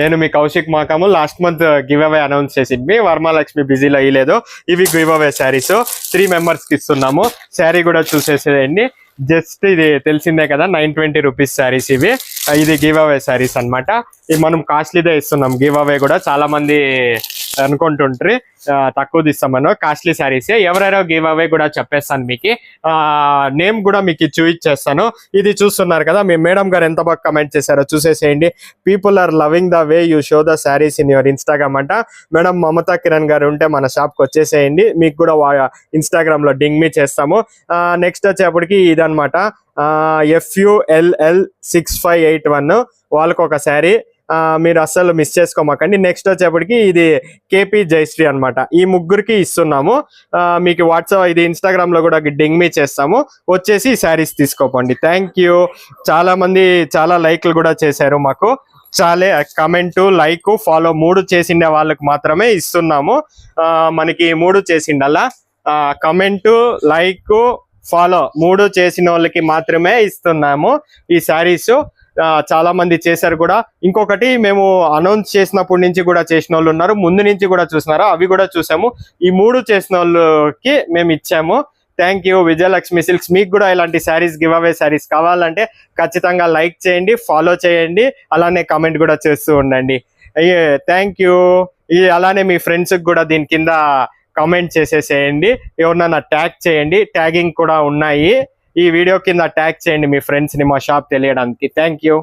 నేను మీ కౌశిక్ మాకాము last month give away announce చేసింది, వరమహాలక్ష్మి బిజీలో అయ్యలేదు. ఇవి గివ్ అవే శారీస్ 3 మెంబర్స్ కి ఇస్తున్నాము. శారీ కూడా చూసేసేయండి. జస్ట్ ఇది తెలిసిందే కదా, 920 రూపీస్ శారీస్ ఇవి. ఇది గివ్ అవే శారీస్ అనమాట. ఇది మనం కాస్ట్లీదే ఇస్తున్నాం. గివ్ అవే కూడా చాలా మంది అనుకుంటుంటారు తక్కువ ఇస్తామను, కాస్ట్లీ శారీస్. ఎవరెవరో గివ్ అవే కూడా చెప్పేస్తాను మీకు, నేమ్ కూడా మీకు చూపించేస్తాను. ఇది చూస్తున్నారు కదా, మీ మేడం గారు ఎంత బాగా కమెంట్ చేశారో చూసేసేయండి. People are loving the way you show the saris in your Instagram అంట. మేడం మమతా కిరణ్ గారు ఉంటే మన షాప్కి వచ్చేసేయండి, మీకు కూడా ఇన్స్టాగ్రామ్ లో డింగ్ మీ చేస్తాము. నెక్స్ట్ వచ్చేప్పటికి ఇదనమాట, FULL6581 వాళ్ళకు ఒక శారీ, మీరు అస్సలు మిస్ చేసుకోమాకండి. నెక్స్ట్ వచ్చేప్పటికి ఇది KP జయశ్రీ అనమాట. ఈ ముగ్గురికి ఇస్తున్నాము. మీకు వాట్సాప్ ఇది ఇన్స్టాగ్రామ్ లో కూడా డింగ్ మీ చేస్తాము, వచ్చేసి శారీస్ తీసుకోపోండి. Thank you. చాలా మంది చాలా లైక్లు కూడా చేశారు మాకు. చాలే కమెంట్, లైక్, ఫాలో 3 చేసిండే వాళ్ళకి మాత్రమే ఇస్తున్నాము. మనకి 3 చేసిండల్లా కమెంట్, లైక్, ఫాలో 3 చేసిన వాళ్ళకి మాత్రమే ఇస్తున్నాము ఈ శారీస్. చాలా మంది చేశారు కూడా. ఇంకొకటి మేము అనౌన్స్ చేసినప్పటి నుంచి కూడా చేసిన వాళ్ళు ఉన్నారు, ముందు నుంచి కూడా చూసినారు, అవి కూడా చూసాము. ఈ 3 చేసిన వాళ్ళకి మేము ఇచ్చాము. Thank you. విజయలక్ష్మి సిల్క్స్. మీకు కూడా ఇలాంటి శారీస్, గివ్ అవే శారీస్ కావాలంటే ఖచ్చితంగా లైక్ చేయండి, ఫాలో చేయండి, అలానే కమెంట్ కూడా చేస్తూ ఉండండి. Thank you. అలానే మీ ఫ్రెండ్స్ కూడా దీని కింద కమెంట్ చేసేసేయండి, ఎవరినైనా ట్యాగ్ చేయండి, ట్యాగింగ్ కూడా ఉన్నాయి. ఈ వీడియో కింద ట్యాగ్ చేయండి మీ ఫ్రెండ్స్ ని మా షాప్ తెలియడానికి. Thank you.